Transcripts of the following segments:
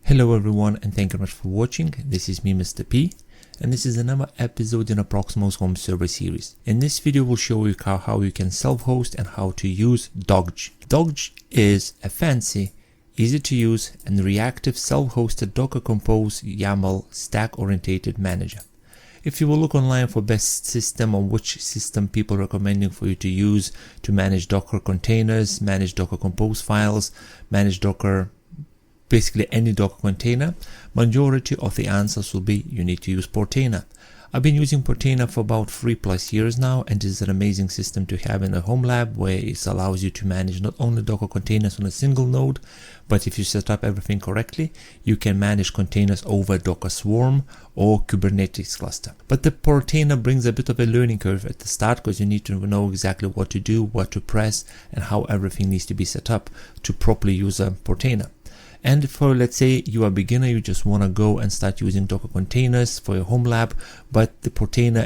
Hello everyone, and thank you very much for watching. This is me, Mr. P, and this is another episode in a Proxmox home server series. In this video we'll show you how you can self-host and how to use Dockge. Dockge is a fancy, easy to use and reactive self-hosted Docker Compose YAML stack-oriented manager. If you will look online for best system or which system people are recommending for you to use to manage Docker containers, manage Docker Compose files, manage Docker, basically any Docker container, majority of the answers will be you need to use Portainer. I've been using Portainer for about 3+ years now, and it's an amazing system to have in a home lab where it allows you to manage not only Docker containers on a single node, but if you set up everything correctly, you can manage containers over Docker Swarm or Kubernetes cluster. But the Portainer brings a bit of a learning curve at the start because you need to know exactly what to do, what to press, and how everything needs to be set up to properly use a Portainer. And for, let's say you are a beginner, you just want to go and start using Docker containers for your home lab, but the Portainer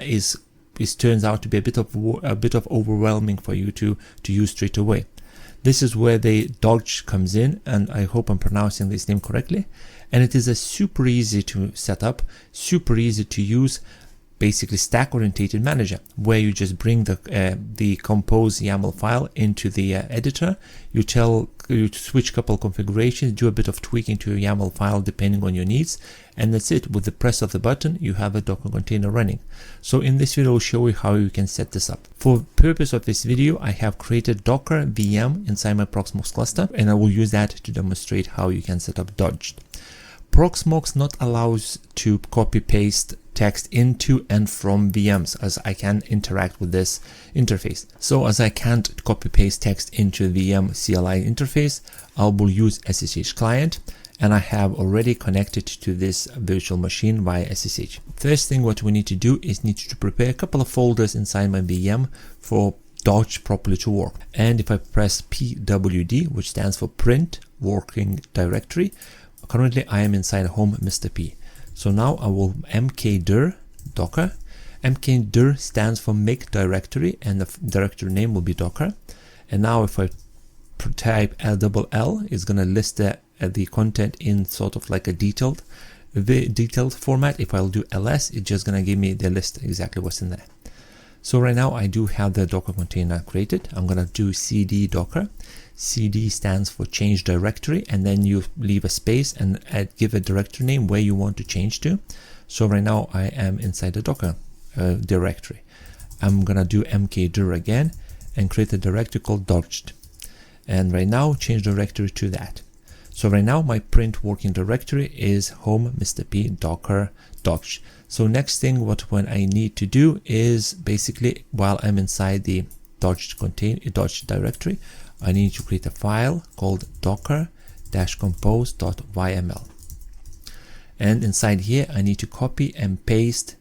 turns out to be a bit of overwhelming for you to use straight away. This is where the Dockge comes in, and I hope I'm pronouncing this name correctly. And it is a super easy to set up, super easy to use, basically stack-oriented manager, where you just bring the compose YAML file into the editor. You switch a couple configurations, do a bit of tweaking to your YAML file depending on your needs, and that's it. With the press of the button, you have a Docker container running. So in this video, I'll show you how you can set this up. For purpose of this video, I have created Docker VM inside my Proxmox cluster, and I will use that to demonstrate how you can set up Dockge. Proxmox not allows to copy paste text into and from VMs, as I can interact with this interface. So as I can't copy paste text into VM CLI interface, I will use SSH client, and I have already connected to this virtual machine via SSH. First thing what we need to do is need to prepare a couple of folders inside my VM for Dockge properly to work. And if I press PWD, which stands for print working directory, currently I am inside home Mr. P. So now I will mkdir docker. Mkdir stands for make directory, and the directory name will be Docker. And now if I type LLL, it's going to list the content in sort of like a detailed format. If I'll do ls, it's just going to give me the list exactly what's in there. So right now I do have the Docker container created. I'm going to do cd docker. CD stands for change directory, and then you leave a space and give a directory name where you want to change to. So right now I am inside the Docker directory. I'm gonna do mkdir again and create a directory called Dockge, and right now change directory to that. So right now my print working directory is home Mr. P Docker Dockge. So next thing what I need to do is basically, while I'm inside the Dockge directory, I need to create a file called docker-compose.yaml. And inside here, I need to copy and paste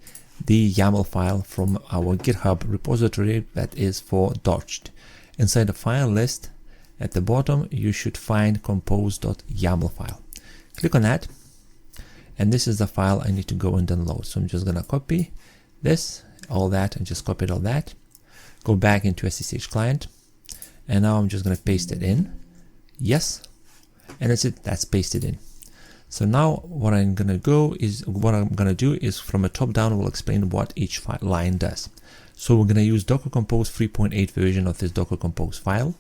the YAML file from our GitHub repository that is for Dockge. Inside the file list, at the bottom, you should find compose.yaml file. Click on that, and this is the file I need to go and download. So I'm just going to copy this, all that, and just copied all that. Go back into SSH client. And now I'm just going to paste it in. Yes. And that's it. That's pasted in. So now what I'm going to do is from a top down, we'll explain what each line does. So we're going to use Docker Compose 3.8 version of this Docker Compose file.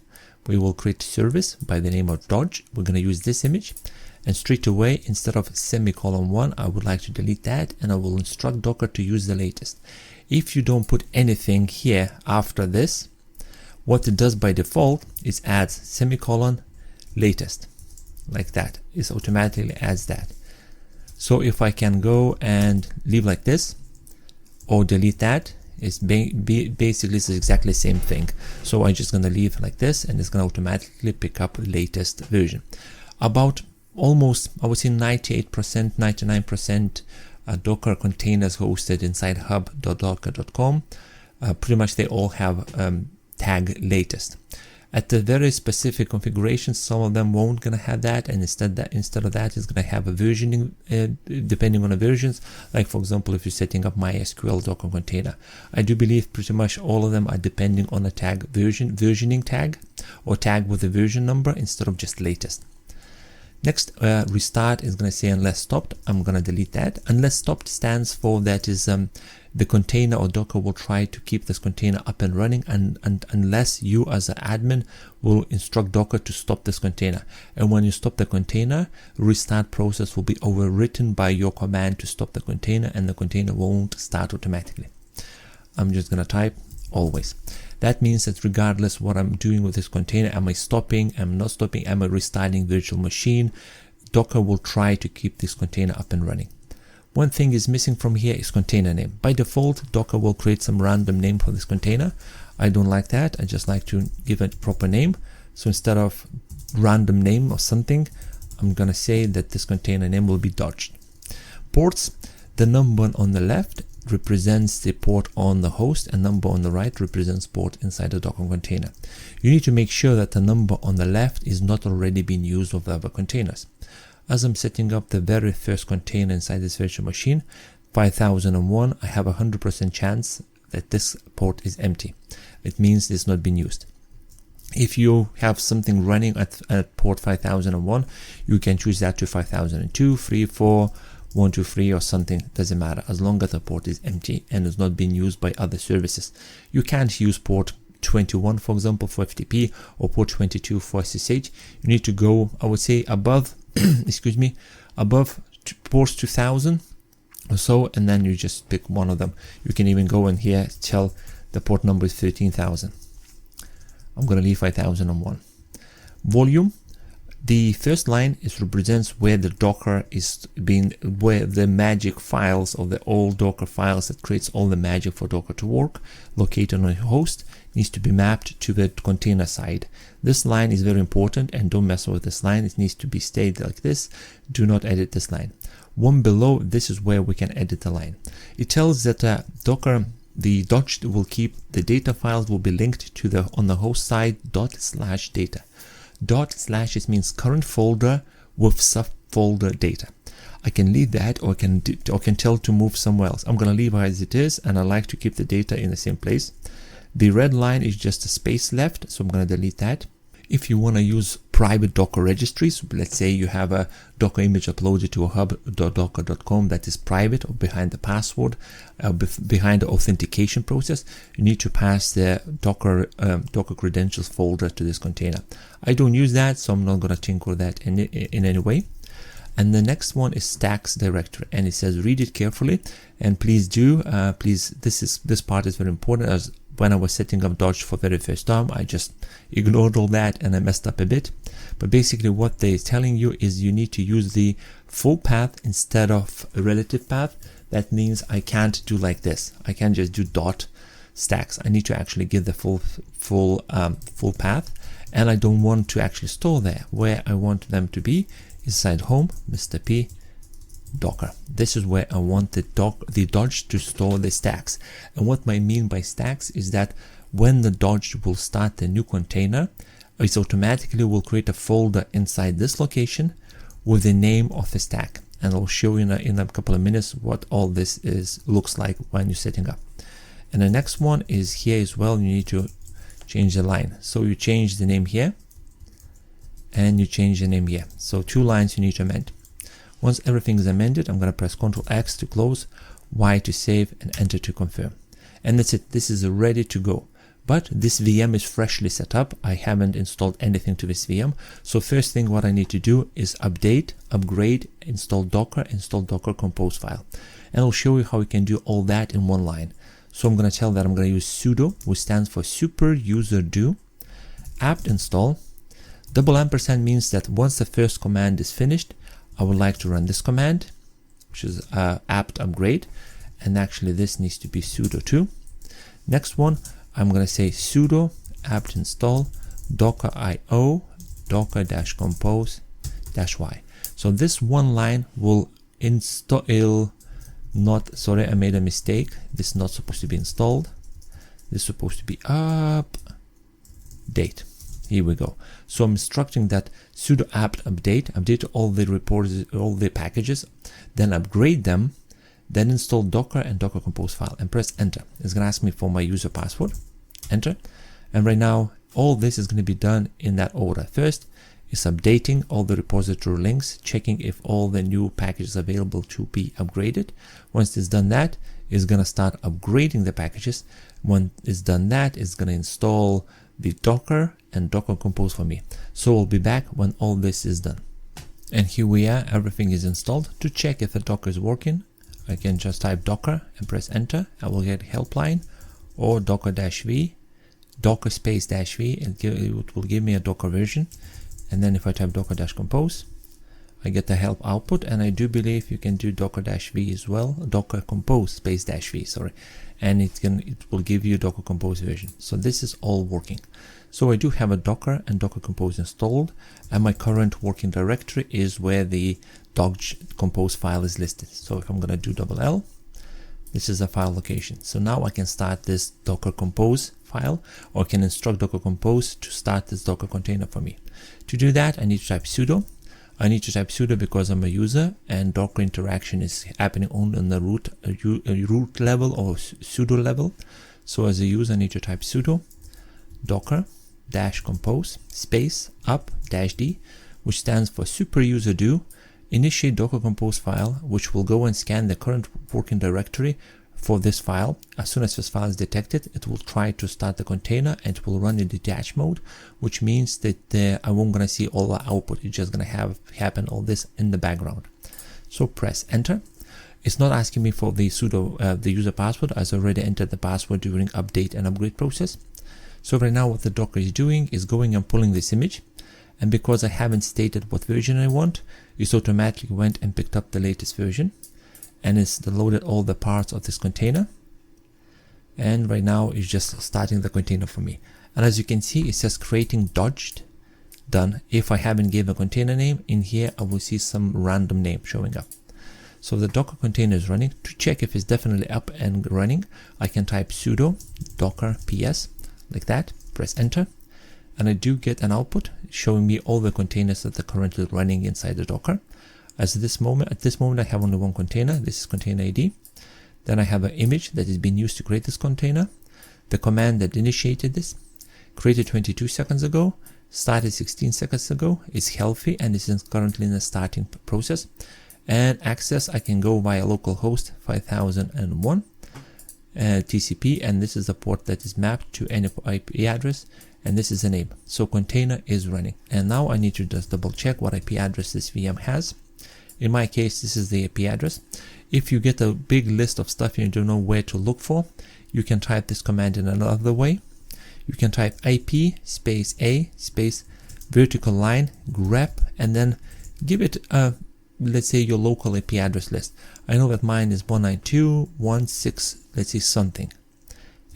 We will create a service by the name of Dockge. We're going to use this image. And straight away, instead of semicolon 1, I would like to delete that, and I will instruct Docker to use the latest. If you don't put anything here after this, what it does by default is adds semicolon latest, like that. It automatically adds that. So if I can go and leave like this or delete that, it's basically it's exactly the same thing. So I'm just going to leave like this, and it's going to automatically pick up the latest version. About almost, I would say 98%, 99% Docker containers hosted inside hub.docker.com. Pretty much they all have tag latest. At the very specific configurations, some of them won't gonna have that, and instead of that, it's gonna have a versioning depending on the versions. Like for example, if you're setting up MySQL Docker container, I do believe pretty much all of them are depending on a tag versioning tag or tag with a version number instead of just latest. Next, restart is going to say unless stopped. I'm going to delete that. Unless stopped stands for that is the container or Docker will try to keep this container up and running, and unless you as an admin will instruct Docker to stop this container. And when you stop the container, restart process will be overwritten by your command to stop the container, and the container won't start automatically. I'm just going to type always. That means that regardless what I'm doing with this container, am I stopping, am I not stopping, am I restarting virtual machine, Docker will try to keep this container up and running. One thing is missing from here is container name. By default, Docker will create some random name for this container. I don't like that. I just like to give it a proper name. So instead of random name or something, I'm going to say that this container name will be Dockge. Ports, the number on the left represents the port on the host, and number on the right represents port inside the Docker container. You need to make sure that the number on the left is not already being used with other containers. As I'm setting up the very first container inside this virtual machine, 5001, I have a 100% chance that this port is empty. It means it's not being used. If you have something running at port 5001, you can choose that to 5002, 3, 4, 1, 2, 3 or something, doesn't matter, as long as the port is empty and is not being used by other services. You can't use port 21, for example, for FTP, or port 22 for SSH. You need to go, I would say, above excuse me, above ports 2000 or so, and then you just pick one of them. You can even go in here, tell the port number is 13,000. I'm going to leave 5001. Volume, the first line represents where the Docker is being, where the magic files or the old Docker files that creates all the magic for Docker to work, located on a host, needs to be mapped to the container side. This line is very important, and don't mess with this line. It needs to be stayed like this. Do not edit this line. One below, this is where we can edit the line. It tells that Docker, the Dockge will keep the data files will be linked to the on the host side /data. /, means current folder with subfolder data. I can leave that, or can tell to move somewhere else. I'm going to leave it as it is, and I like to keep the data in the same place. The red line is just a space left, so I'm going to delete that. If you want to use private Docker registries, let's say you have a Docker image uploaded to a hub.docker.com that is private or behind the password, behind the authentication process, you need to pass the Docker credentials folder to this container. I don't use that, so I'm not going to tinker that in any way. And the next one is stacks directory, and it says read it carefully, and please do, this part is very important, as when I was setting up Dockge for the very first time, I just ignored all that and I messed up a bit. But basically what they're telling you is you need to use the full path instead of a relative path. That means I can't do like this. I can't just do dot stacks. I need to actually give the full path, and I don't want to actually store there. Where I want them to be inside home, Mr. P, Docker. This is where I want the Dockge to store the stacks. And what I mean by stacks is that when the Dockge will start the new container, it automatically will create a folder inside this location with the name of the stack. And I'll show you in a couple of minutes what all this looks like when you're setting up. And the next one is here as well. You need to change the line. So you change the name here, and you change the name here. So 2 lines you need to amend. Once everything is amended, I'm going to press Ctrl X to close, Y to save, and Enter to confirm. And that's it. This is ready to go. But this VM is freshly set up. I haven't installed anything to this VM. So first thing what I need to do is update, upgrade, install Docker compose file. And I'll show you how we can do all that in one line. So I'm going to tell that I'm going to use sudo, which stands for super user do, apt install. $& means that once the first command is finished, I would like to run this command, which is apt upgrade, and actually this needs to be sudo too. Next one, I'm going to say sudo apt install docker.io docker-compose-y. So this one line will install, sorry, I made a mistake. This is not supposed to be installed. This is supposed to be update. Here we go. So I'm instructing that sudo apt update all the reports, all the packages, then upgrade them, then install Docker and Docker compose file, and press enter. It's going to ask me for my user password. Enter. And right now, all this is going to be done in that order. First, It's updating all the repository links, checking if all the new packages available to be upgraded. Once it's done that, it's going to start upgrading the packages. When it's done that, it's going to install the Docker and Docker Compose for me. So we'll be back when all this is done. And here we are, everything is installed. To check if the Docker is working, I can just type Docker and press enter. I will get helpline or Docker-v, Docker space -v, and it will give me a Docker version. And then if I type Docker-compose, I get the help output, and I do believe you can do Docker-v as well, Docker compose space -v, sorry, and it will give you Docker Compose version. So this is all working. So I do have a Docker and Docker Compose installed, and my current working directory is where the Dockge Compose file is listed. So if I'm going to do L, this is the file location. So now I can start this Docker Compose file, or I can instruct Docker Compose to start this Docker container for me. To do that, I need to type sudo. I need to type sudo because I'm a user, and Docker interaction is happening only on the root level or sudo level. So as a user, I need to type sudo docker-compose space up-d, which stands for super user do initiate Docker Compose file, which will go and scan the current working directory for this file. As soon as this file is detected, it will try to start the container and it will run in detach mode, which means that I won't gonna see all the output. It's just gonna have happen all this in the background. So press enter. It's not asking me for the sudo, the user password, as I already entered the password during update and upgrade process. So right now what the Docker is doing is going and pulling this image. And because I haven't stated what version I want, it automatically went and picked up the latest version. And it's loaded all the parts of this container. And right now it's just starting the container for me. And as you can see, it says creating Dockge done. If I haven't given a container name, in here I will see some random name showing up. So the Docker container is running. To check if it's definitely up and running, I can type sudo docker ps like that, press enter, and I do get an output showing me all the containers that are currently running inside the Docker. At this moment I have only one container. This is container ID. Then I have an image that is being used to create this container. The command that initiated this, created 22 seconds ago, started 16 seconds ago, is healthy and is currently in the starting process. And access, I can go via localhost 5001 TCP, and this is the port that is mapped to any IP address, and this is the name. So container is running. And now I need to just double check what IP address this VM has. In my case, this is the IP address. If you get a big list of stuff and you don't know where to look for, you can type this command in another way. You can type IP space A space vertical line grep, and then give it a, let's say, your local IP address list. I know that mine is 192.1.6, let's say something.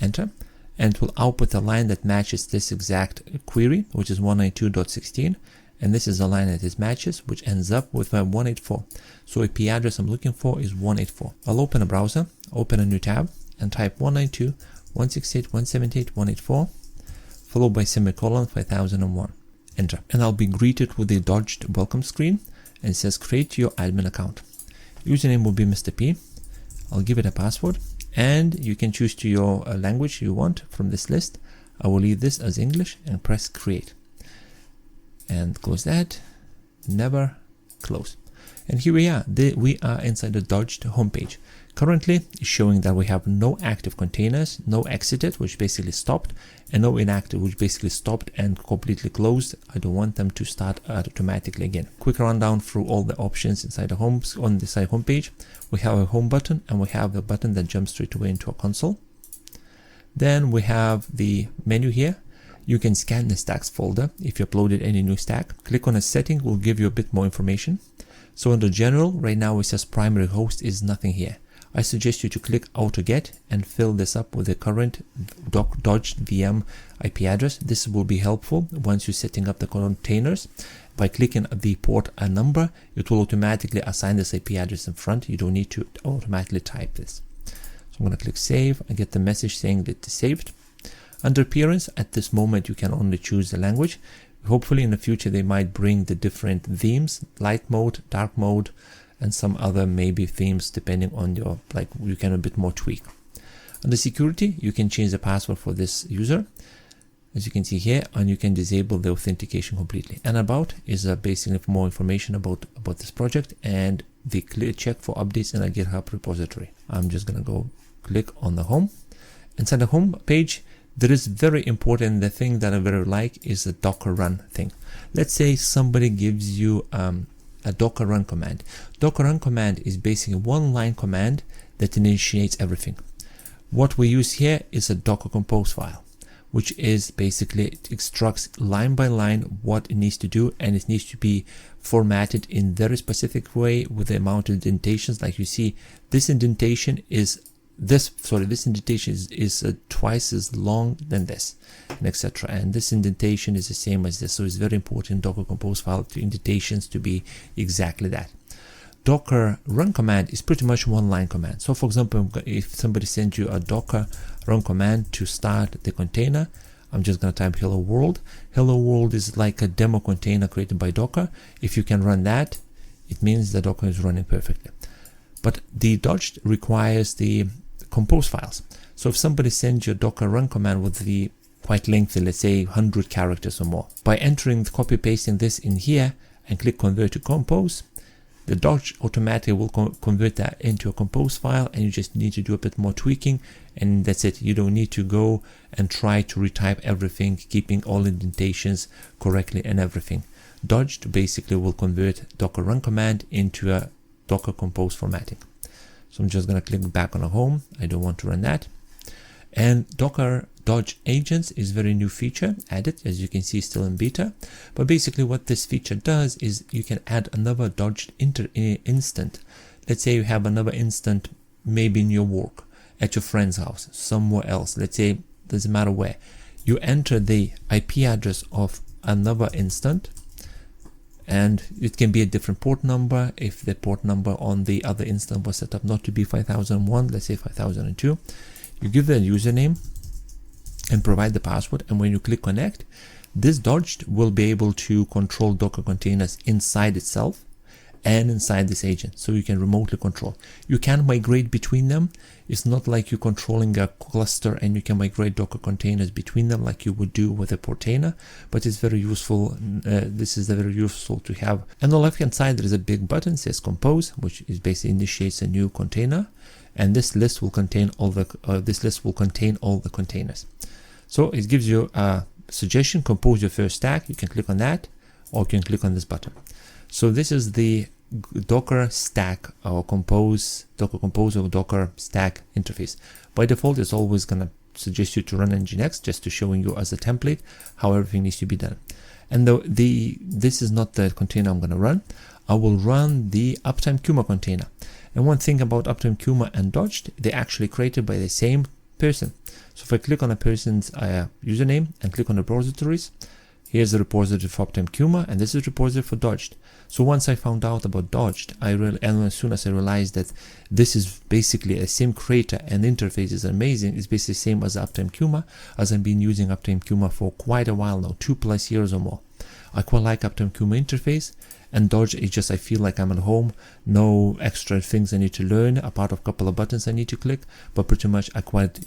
Enter, and it will output a line that matches this exact query, which is 192.16. And this is the line that it matches, which ends up with 184. So IP address I'm looking for is 184. I'll open a browser, open a new tab, and type 192.168.178.184, followed by semicolon 5001. Enter. And I'll be greeted with the Dockge welcome screen, and it says create your admin account. Username will be Mr. P. I'll give it a password, and you can choose to your language you want from this list. I will leave this as English and press create. And close that, never close. And here we are. We are inside the Dockge homepage. Currently, it's showing that we have no active containers, no exited, which basically stopped, and no inactive, which basically stopped and completely closed. I don't want them to start automatically again. Quick rundown through all the options inside the on the side homepage. We have a home button, and we have a button that jumps straight away into a console. Then we have the menu here. You can scan the stacks folder if you uploaded any new stack. Click on a setting, will give you a bit more information. So under general, right now it says primary host is nothing here. I suggest you to click auto get and fill this up with the current Dockge VM IP address. This will be helpful once you're setting up the containers. By clicking the port a number, it will automatically assign this IP address in front. You don't need to automatically type this. So I'm going to click save. I get the message saying that it's saved. Under appearance, at this moment, you can only choose the language. Hopefully in the future, they might bring the different themes, light mode, dark mode, and some other maybe themes depending on your, like, you can a bit more tweak. Under security, you can change the password for this user. as you can see here, and you can disable the authentication completely. And about is basically more information about this project and the check for updates in a GitHub repository. I'm just gonna go click on the home. Inside the home page, there is very important, the thing that I very like is the Docker run thing. Let's say somebody gives you a Docker run command. Docker run command is basically one line command that initiates everything. What we use here is a Docker compose file, which is basically, it extracts line by line what it needs to do, and it needs to be formatted in very specific way with the amount of indentations. Like you see, this indentation is this indentation is twice as long than this, and etc. And this indentation is the same as this. So it's very important Docker compose file to indentations to be exactly that. Docker run command is pretty much one line command. So for example, if somebody sends you a Docker run command to start the container, I'm just going to type hello world. Hello world is like a demo container created by Docker. If you can run that, it means the Docker is running perfectly. But the Dockge requires the compose files. So if somebody sends you a Docker run command with the quite lengthy, let's say 100 characters or more, by entering, copy pasting this in here and click convert to compose, the Dockge automatically will convert that into a compose file, and you just need to do a bit more tweaking, and that's it. You don't need to go and try to retype everything, keeping all indentations correctly and everything. Dockge basically will convert Docker run command into a Docker compose formatting. So I'm just going to click back on a home. I don't want to run that. And Docker Dockge agents is a very new feature added, as you can see, still in beta. But basically what this feature does is you can add another Dockge instant. Let's say you have another instant maybe in your work, at your friend's house, somewhere else. Let's say, doesn't matter where. You enter the IP address of another instant, and it can be a different port number. If the port number on the other instance was set up not to be 5001, let's say 5002, you give the username and provide the password, and when you click connect, this Dockge will be able to control Docker containers inside itself and inside this agent, so you can remotely control. You can migrate between them. It's not like you're controlling a cluster and you can migrate Docker containers between them like you would do with a Portainer, but it's very useful. This is very useful to have. And on the left hand side, there is a big button that says compose, which is basically initiates a new container, and this list will contain all the containers. So it gives you a suggestion: compose your first stack. You can click on that, or you can click on this button. So this is the Docker stack or Docker compose or Docker stack interface. By default, it's always going to suggest you to run Nginx, just to showing you as a template how everything needs to be done. And this is not the container I'm going to run. I will run the Uptime Kuma container. And one thing about Uptime Kuma and Dockge, they're actually created by the same person. So if I click on a person's username and click on the repositories, here's the repository for Uptime Kuma, and this is the repository for Dockge. So once I found out about Dockge, and as soon as I realized that this is basically a same creator and the interface is amazing, it's basically the same as Uptime Kuma, as I've been using Uptime Kuma for quite a while now, 2+ years or more. I quite like Uptime Kuma interface, and Dockge is just, I feel like I'm at home, no extra things I need to learn, apart of a couple of buttons I need to click, but pretty much I quite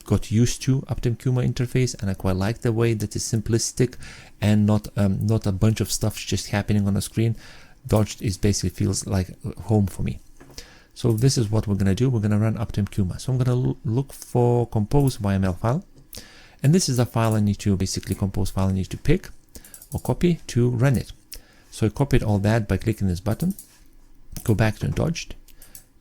got used to Uptime Kuma interface, and I quite like the way that it's simplistic and not a bunch of stuff just happening on the screen. Dockge is basically feels like home for me. So this is what we're going to do. We're going to run Uptime Kuma. So I'm going to look for compose.yaml file, and this is a file I need to basically compose file I need to pick or copy to run it. So I copied all that by clicking this button, go back to Dockge,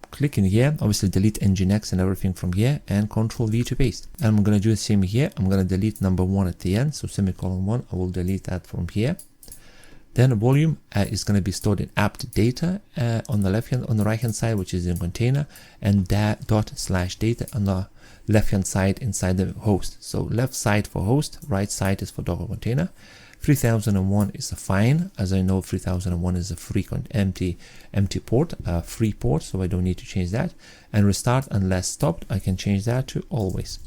click in here, obviously delete Nginx and everything from here, and Ctrl-V to paste. And I'm going to do the same here. I'm going to delete number 1 at the end, so semicolon 1, I will delete that from here. Then the volume is going to be stored in apt data on the right hand side, which is in container, and that ./data on the left hand side inside the host. So left side for host, right side is for Docker container. 3001 is fine, as I know 3001 is a free empty port, free port, so I don't need to change that. And restart unless stopped, I can change that to always.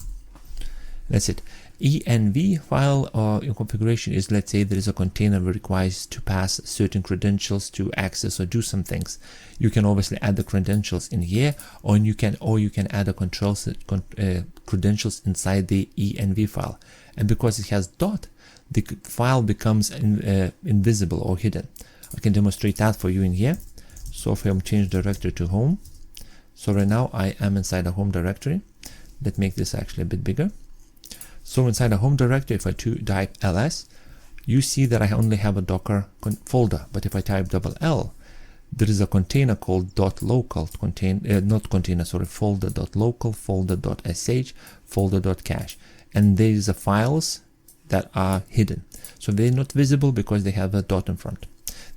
That's it. env file in configuration is, let's say there is a container that requires to pass certain credentials to access or do some things. You can obviously add the credentials in here, or you can add the credentials inside the env file. And because it has dot, the file becomes invisible or hidden. I can demonstrate that for you in here. So if I change directory to home, so right now I am inside a home directory. Let's make this actually a bit bigger. So inside a home directory, if I type ls, you see that I only have a Docker folder. But if I type $L, there is a container called .local folder.local, folder.sh, folder.cache, and these are files that are hidden. So they're not visible because they have a dot in front.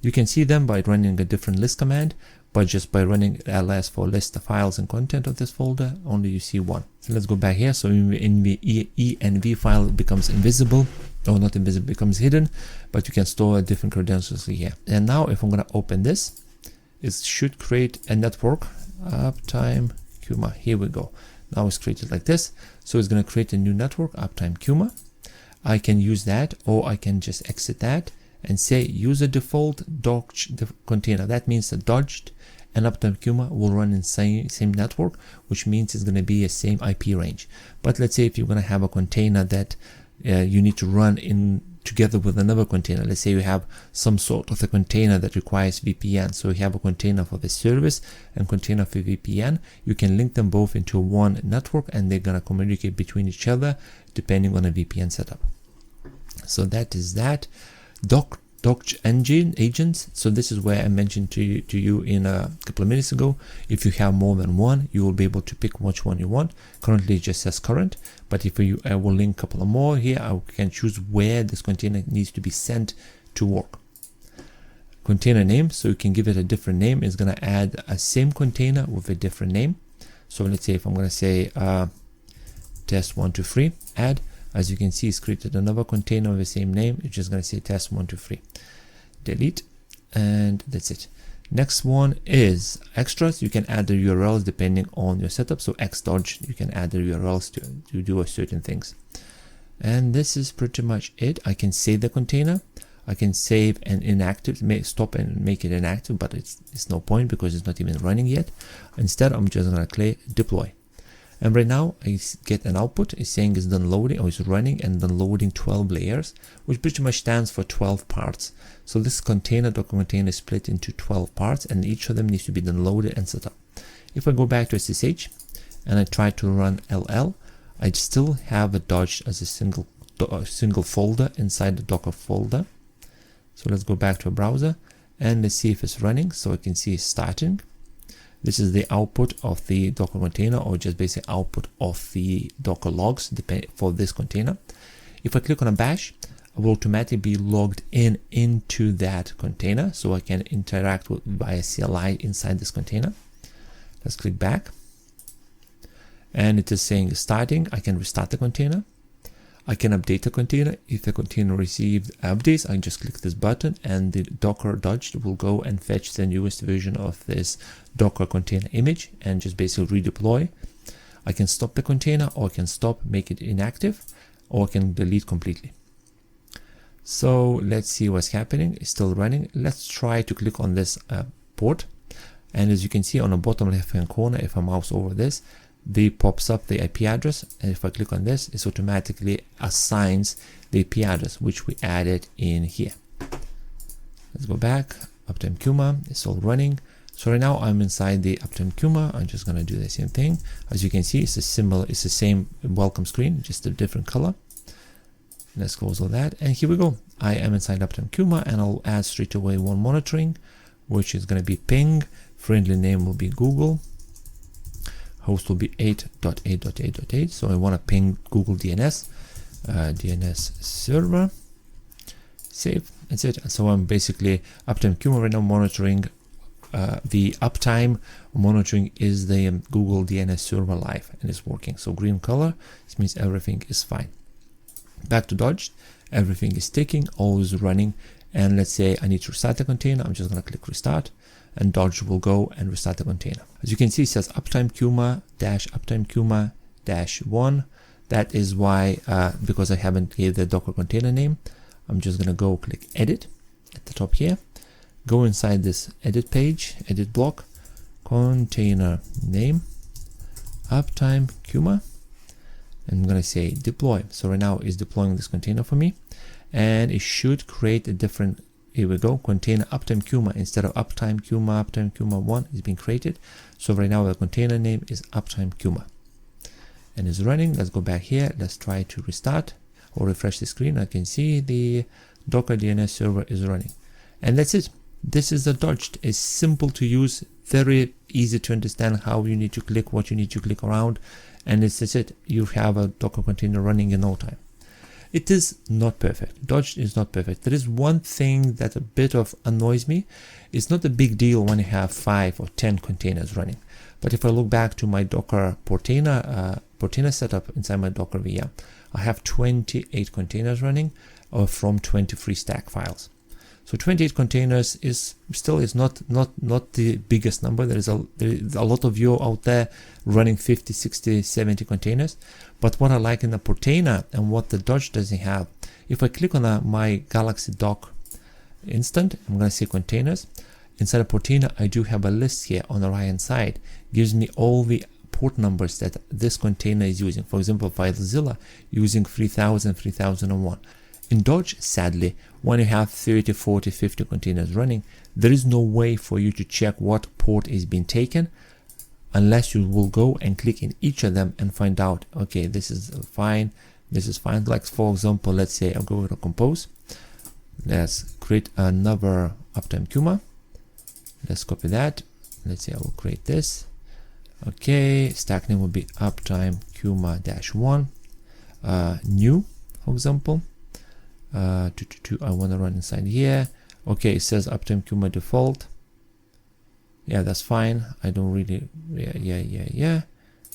You can see them by running a different list command, but just by running ls for list the files and content of this folder, only you see one. So let's go back here. So in the env file it becomes invisible, or not invisible, becomes hidden, but you can store different credentials here. And now if I'm going to open this, it should create a network, uptime Kuma. Here we go. Now it's created like this. So it's going to create a new network, uptime Kuma. I can use that, or I can just exit that and say use a default Dockge container. That means that Dockge and uptime Kuma will run in same network, which means it's going to be a same IP range. But let's say if you're going to have a container that you need to run in together with another container. Let's say you have some sort of a container that requires VPN. So you have a container for the service and container for VPN. You can link them both into one network and they're going to communicate between each other depending on a VPN setup. So that is that. Dockge engine agents. So this is where I mentioned to you in a couple of minutes ago. If you have more than one, you will be able to pick which one you want. Currently it just says current, but if I will link a couple of more here, I can choose where this container needs to be sent to work. Container name, so you can give it a different name. It's going to add a same container with a different name. So let's say if I'm going to say test123 add. As you can see, it's created another container with the same name. It's just going to say test123. Delete, and that's it. Next one is extras. You can add the URLs depending on your setup. So xDockge, you can add the URLs to do certain things. And this is pretty much it. I can save the container. I can save and inactive, stop and make it inactive, but it's no point because it's not even running yet. Instead, I'm just going to click deploy. And right now I get an output. It's saying it's done loading, or it's running and done loading 12 layers, which pretty much stands for 12 parts. So this container, Docker container, is split into 12 parts, and each of them needs to be done loaded and set up. If I go back to SSH and I try to run LL, I still have a Dockge as a single folder inside the Docker folder. So let's go back to a browser and let's see if it's running. So I can see it's starting. This is the output of the Docker container, or just basic output of the Docker logs for this container. If I click on a bash, I will automatically be logged into that container, so I can interact via CLI inside this container. Let's click back, and it is saying starting. I can restart the container. I can update the container. If the container received updates, I just click this button and the Docker Dockge will go and fetch the newest version of this Docker container image and just basically redeploy. I can stop the container, or I can stop, make it inactive, or I can delete completely. So let's see what's happening. It's still running. Let's try to click on this port. And as you can see on the bottom left hand corner, if I mouse over this, pops up the IP address, and if I click on this, it automatically assigns the IP address which we added in here. Let's go back. Uptime Kuma, it's all running. So right now I'm inside the Uptime Kuma. I'm just gonna do the same thing. As you can see, it's the same welcome screen, just a different color. Let's close all that, and here we go. I am inside Uptime Kuma, and I'll add straight away one monitoring, which is gonna be ping. Friendly name will be Google. Host will be 8.8.8.8. So I want to ping Google DNS, DNS server. Save. That's it. So I'm basically Uptime Kuma right now monitoring. The uptime monitoring is the Google DNS server live, and it's working. So green color, this means everything is fine. Back to Dockge. Everything is ticking, always running. And let's say I need to restart the container. I'm just going to click restart, and Dockge will go and restart the container. As you can see, it says uptime Kuma -uptime Kuma -1 That is why, because I haven't gave the Docker container name, I'm just going to go click edit at the top here, go inside this edit page, edit block, container name, uptime Kuma, and I'm going to say deploy. So right now it's deploying this container for me, and it should create a different, here we go, container uptime Kuma instead of uptime Kuma 1 is being created. So right now the container name is uptime Kuma and is running. Let's go back here. Let's try to restart or refresh the screen. I can see the Docker DNS server is running, and that's it. This is the Dockge. It's simple to use, very easy to understand how you need to click, what you need to click around, and that's it. You have a Docker container running in no time. It is not perfect. Dockge is not perfect. There is one thing that a bit of annoys me. It's not a big deal when you have 5 or 10 containers running. But if I look back to my Docker Portainer setup inside my Docker VM, I have 28 containers running from 23 stack files. So 28 containers is not the biggest number. There is a lot of you out there running 50, 60, 70 containers. But what I like in the Portainer and what the Dockge doesn't have, if I click on my Galaxy Dock instant, I'm going to see containers. Inside of Portainer, I do have a list here on the right hand side. Gives me all the port numbers that this container is using. For example, FileZilla using 3000, 3001. In Dockge, sadly, when you have 30, 40, 50 containers running, there is no way for you to check what port is being taken unless you will go and click in each of them and find out, okay, this is fine, this is fine. Like for example, let's say I'll go to compose. Let's create another uptime Kuma. Let's copy that. Let's say I will create this. Okay, stack name will be uptime Kuma-1 new, for example. I want to run inside here. Okay, it says uptime Kuma default. Yeah, that's fine. I don't really, yeah.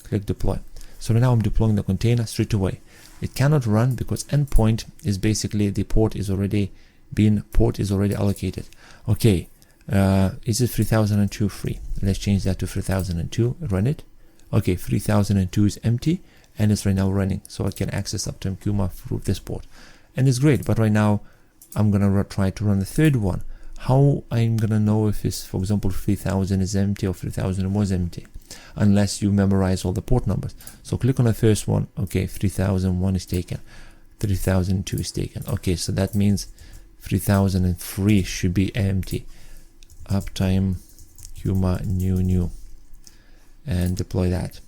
Click deploy. So now I'm deploying the container straight away. It cannot run because endpoint is basically the port is already allocated. Okay, is it 3002 free? Let's change that to 3002. Run it. Okay, 3002 is empty and it's right now running, so I can access uptime Kuma through this port. And it's great, but right now I'm gonna try to run the third one. How I'm gonna know if it's, for example, 3000 is empty or 3000 was empty, unless you memorize all the port numbers. So click on the first one. Okay, 3001 is taken, 3002 is taken. Okay, so that means 3003 should be empty. Uptime Kuma new, and deploy that.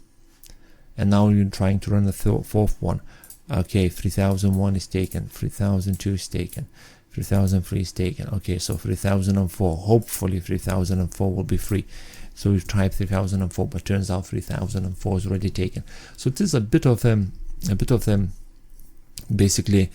And now you're trying to run the fourth one. Okay, 3001 is taken, 3002 is taken, 3003 is taken. Okay, so 3004, hopefully 3004 will be free. So we've tried 3004, but turns out 3004 is already taken. So it is a bit of basically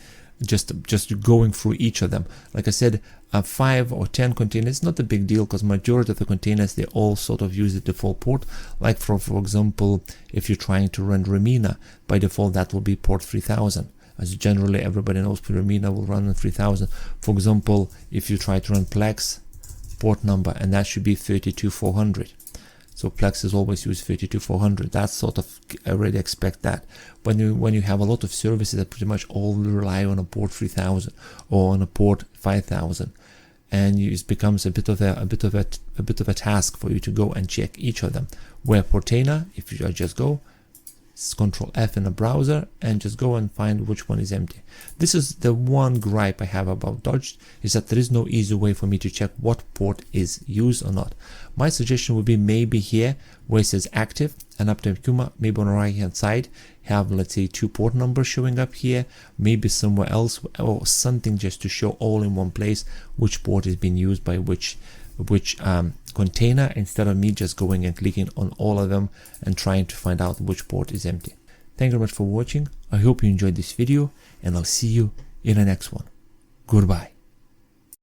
just going through each of them. Like I said, 5 or 10 containers, not a big deal because majority of the containers, they all sort of use the default port. Like for example, if you're trying to run Remina, by default that will be port 3000. As generally everybody knows, Remina will run on 3000. For example, if you try to run Plex, port number, and that should be 32400. So Plex is always use 32400. That's sort of, I already expect that. When you have a lot of services that pretty much all rely on a port 3000 or on a port 5000, and it becomes a bit of a task for you to go and check each of them. Where Portainer, if you just go Control F in a browser and just go and find which one is empty. This is the one gripe I have about Dockge, is that there is no easy way for me to check what port is used or not. My suggestion would be maybe here where it says active and uptime Kuma, maybe on the right hand side have, let's say, 2 port numbers showing up here, maybe somewhere else, or something just to show all in one place which port is being used by which container, instead of me just going and clicking on all of them and trying to find out which port is empty. Thank you very much for watching. I hope you enjoyed this video, and I'll see you in the next one. Goodbye.